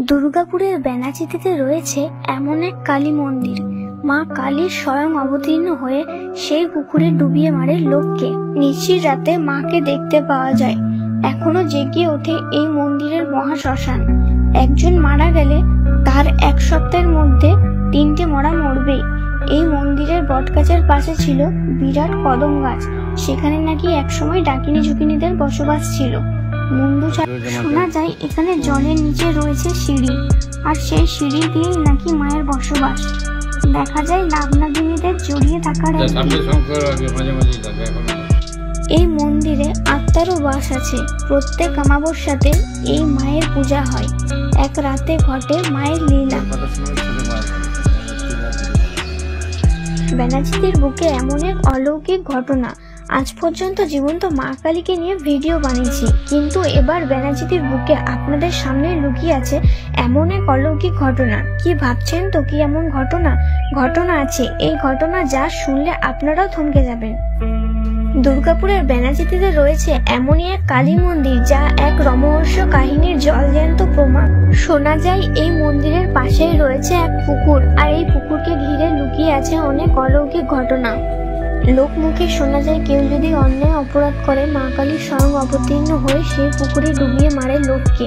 দুর্গাপুরের বেনাচিতিতে রয়েছে এমন এক কালী মন্দির, মা কালীর স্বয়ং অবতীর্ণ হয়ে সেই পুকুরে ডুবিয়ে মারে লোককে। নিশির রাতে মাকে দেখতে পাওয়া যায়। এখনো জেগে ওঠে এই মন্দিরের মহাশ্মশান। একজন মারা গেলে তার এক সপ্তাহের মধ্যে 3টে মরা মরবেই। এই মন্দিরের বটগাছের পাশে ছিল বিরাট কদম গাছ। সেখানে নাকি একসময় ডাকিনী ঝুঁকিনীদের বসবাস ছিল। শোনা যায় এখানে জলের নিচে রয়েছে সিঁড়ি, আর সেই সিঁড়ি দিয়েই নাকি মায়ের বসবাস। দেখা যায় নাগনাগিনীদের জড়িয়ে থাকার এই মন্দিরে আত্মারও বাস আছে। প্রত্যেক অমাবস্যাতে এই মায়ের পূজা হয়। এক রাতে ঘটে মায়ের লীলা। বেনাচিতির বুকে এমন এক অলৌকিক ঘটনা। আজ পর্যন্ত জীবন্ত মা কালীকে নিয়ে ভিডিও বানিয়েছি, কিন্তু এবার বেনাচিতির বুকে আপনাদের সামনে লুকিয়ে আছে এমন এক অলৌকিক ঘটনা। কি ভাবছেন তো কি এমন ঘটনা আছে? এই ঘটনা যা শুনলে আপনারাও থমকে যাবেন। দুর্গাপুরের বেনাচিতিতে রয়েছে এমনই এক কালী মন্দির, যা এক রোমহর্ষ কাহিনীর জলজ্যান্ত প্রমাণ। শোনা যায় এই মন্দিরের পাশেই রয়েছে এক পুকুর, আর এই পুকুরকে ঘিরে লুকিয়ে আছে অনেক অলৌকিক ঘটনা। লোকমুখে শোনা যায় কেউ যদি অন্যায় অপরাধ করে, মা কালী স্বয়ং অবতীর্ণ হয়ে সেই পুকুরে ডুবিয়ে মারে লোককে।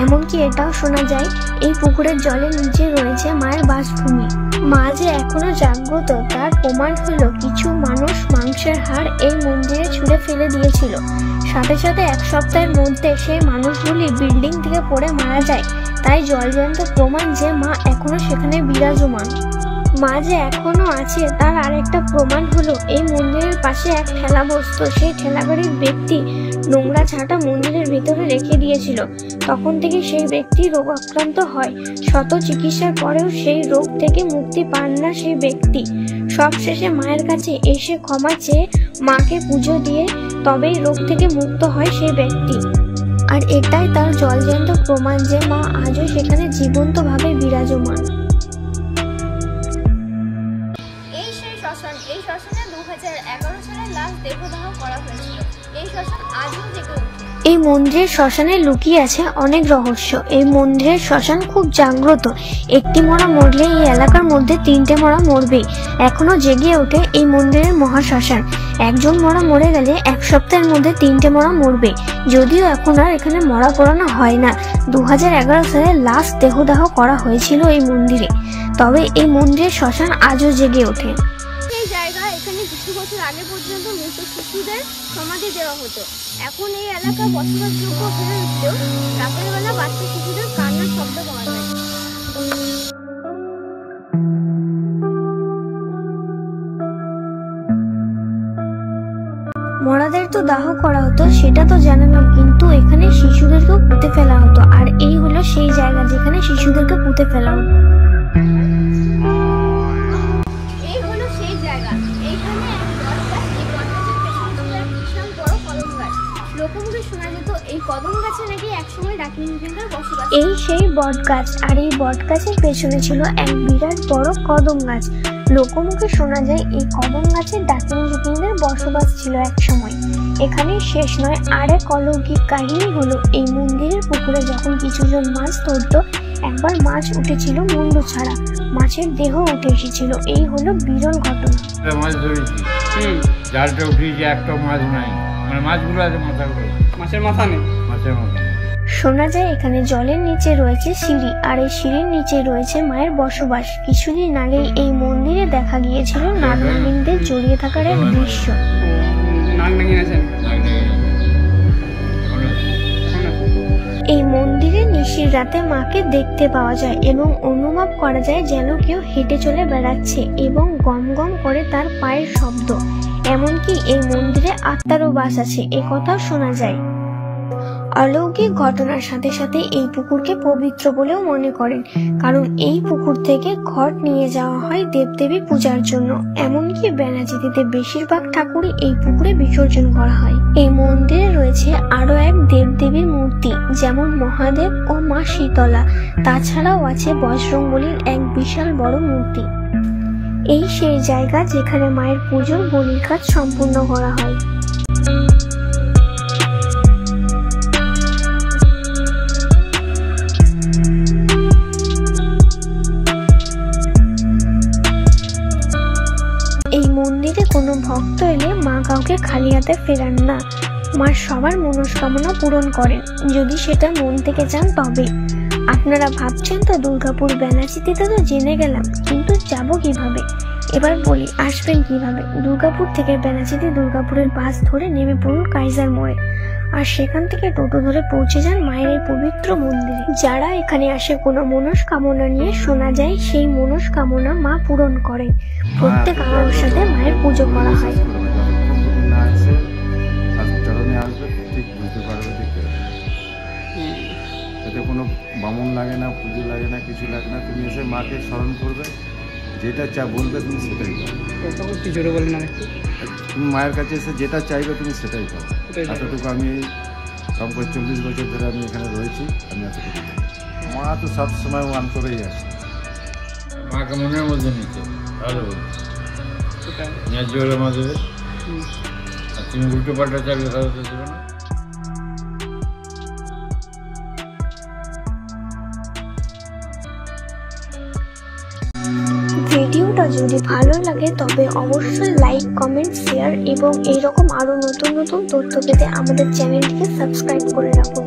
এমনকি এটাও শোনা যায় এই পুকুরের জলের নিচে রয়েছে মায়ের বাসভূমি। মা যে এখনো জাগ্রত তার প্রমাণ হলো কিছু মানুষ মাংসের হাড় এই মন্দিরে ছুঁড়ে ফেলে দিয়েছিল। সাথে সাথে এক সপ্তাহের মধ্যে সেই মানুষগুলি বিল্ডিং থেকে পড়ে মারা যায়। তাই জলজ্যান্ত প্রমাণ যে মা এখনো সেখানে বিরাজমান। মা যে এখনো আছে তার আরেকটা প্রমাণ হলো এই মন্দিরের পাশে এক ঠেলা বসত। সেই ঠেলাগাড়ির ব্যক্তি নোংরা ঝাঁটা মন্দিরের ভিতরে রেখে দিয়েছিল। তখন থেকে সেই ব্যক্তি রোগ আক্রান্ত হয়। শত চিকিৎসার পরেও সেই রোগ থেকে মুক্তি পান না সেই ব্যক্তি। সবশেষে মায়ের কাছে এসে ক্ষমা চেয়ে মাকে পুজো দিয়ে তবেই রোগ থেকে মুক্ত হয় সেই ব্যক্তি। আর এটাই তার জলজ্যান্ত প্রমাণ যে মা আজও সেখানে জীবন্তভাবে বিরাজমান। এই শ্মশানে 2011 সালে লাশ দেহদাহ করা হয়েছিল। এই শ্মশান আজও জেগে ওঠে। এই মন্দিরের শ্মশানে লুকিয়ে আছে অনেক রহস্য। এই মন্দিরের শ্মশান খুব জাগ্রত। একটি মরা মরলে এই এলাকার মধ্যে 3টে মরা মরবেই। এখনো জেগে ওঠে এই মন্দিরের মহাশ্মশান। একজন মরা মরে গেলে এক সপ্তাহের মধ্যে 3টে মরা মরবে। যদিও এখন আর এখানে মরা পোড়ানো হয় না। 2011 সালে লাশ দেহদাহ করা হয়েছিল এই মন্দিরে। তবে এই মন্দিরের শ্মশান আজও জেগে ওঠে। এখানে কিছু বছর আগে পর্যন্ত মৃত শিশুদের সমাধি দেওয়া হতো। এখন এই এলাকা বসবাসযোগ্য হয়ে উঠলেও রাতের বেলা বাচ্চা শিশুদের কান্নার শব্দ পাওয়া যায়। মরাদের তো দাহ করা হতো, সেটা তো জানালাম, কিন্তু এখানে শিশুদেরকেও পুঁতে ফেলা হতো। আর এই হলো সেই জায়গা যেখানে শিশুদেরকে পুঁতে ফেলা হতো। লোকমুখে শোনা যেত এই কদম গাছে নাকি একসময় ডাকিনী ঝুঁকিনীদের বসবাস। এই সেই বট গাছ, আর এই বট গাছের পেছনে ছিল এক বিরাট বড় কদম গাছ। লোকমুখে শোনা যায় এই কদম গাছের ডাকিনী ঝুঁকিনীদের বসবাস ছিল এক সময়। এখানেই শেষ নয়, আরেক অলৌকিক কাহিনী হলো এই মন্দিরের পুকুরে যখন কিছুজন মাছ ধরতো, একবার মাছ উঠেছিল মুন্ডু ছাড়া, মাছের দেহ উঠে এসেছিল। এই হলো বিরল ঘটনা। মাছ ধরেছি, জালটা উঠিয়েছি, একটা মাছ নাই, মানে মাছগুলো আছে, মাছের মাথা নেই, মাছের মাথা। শোনা যায় এখানে জলের নিচে রয়েছে সিঁড়ি, আর এই সিঁড়ির নিচে রয়েছে মায়ের বসবাস। কিছুদিন আগেই এই মন্দিরে দেখা গিয়েছিল নাগনাগিনীদের জড়িয়ে থাকার এক দৃশ্য। এই মন্দিরে নিশির রাতে মাকে দেখতে পাওয়া যায় এবং অনুভব করা যায় যেন কেউ হেঁটে চলে বেড়াচ্ছে এবং গম গম করে তার পায়ের শব্দ। এমনকি এই মন্দিরে আত্মারও বাস আছে, একথাও শোনা যায়। অলৌকিক ঘটনার সাথে সাথে এই পুকুরকে পবিত্র বলেও মনে করেন, কারণ এই পুকুর থেকে ঘট নিয়ে যাওয়া হয় দেবদেবী পূজার জন্য। এমনকি বেনাচিতিতে বেশিরভাগ ঠাকুরই এই পুকুরে বিসর্জন করা হয়। এই মন্দিরে রয়েছে আরো এক দেবদেবীর মূর্তি, যেমন মহাদেব ও মা শীতলা। তাছাড়াও আছে বজরংবলীর এক বিশাল বড় মূর্তি। এই সেই জায়গা যেখানে মায়ের পুজোর বলির কাজ সম্পূর্ণ করা হয়। ভক্ত এলে মা কাউকে খালি হাতে ফেরান না। মা সবার মনস্কামনা পূরণ করেন, যদি সেটা মন থেকে চান তবে। আপনারা ভাবছেন তো দুর্গাপুর ব্যানাচিতে তো জেনে গেলাম, কিন্তু যাব কিভাবে? এবার বলি আসবেন কিভাবে। দুর্গাপুর থেকে ব্যানাচিতে দুর্গাপুরের বাস ধরে নেমে পড়ুন কাইজার মোড়ে, আর সেখান থেকে টোটো ধরে পৌঁছে যান মায়ের এই পবিত্র মন্দিরে। যারা এখানে আসে কোনো মনস্কামনা নিয়ে, শোনা যায় সেই মনস্কামনা মা পূরণ করে। প্রত্যেক আলোর সাথে মায়ের পুজো করা হয়। এতে কোনো বামন লাগে না, পুজো লাগে না, কিছু লাগে না। তুমি এসে মাকে স্মরণ করবে, যেটা বলবে তুমি সেটাই পাবে। তুমি মায়ের কাছে এসে যেটা চাইবে তুমি সেটাই পাবে। এতটুকু আমি কম করে 40 বছর ধরে আমি এখানে রয়েছি, আমি এতটুকু জানি। মা তো সবসময় ওয়ান করেই আসে। মাকে মনের মধ্যে নিতে ভালো ন্যায্য হলে মা দেবে, আর তুমি উল্টো পাল্টা চাইলে তাহলে তো দেবে না। ভিডিওটা যদি ভালো লাগে তবে অবশ্যই লাইক, কমেন্ট, শেয়ার এবং এইরকম আরো নতুন নতুন তথ্য পেতে আমাদের চ্যানেলটিকে সাবস্ক্রাইব করে রাখুন।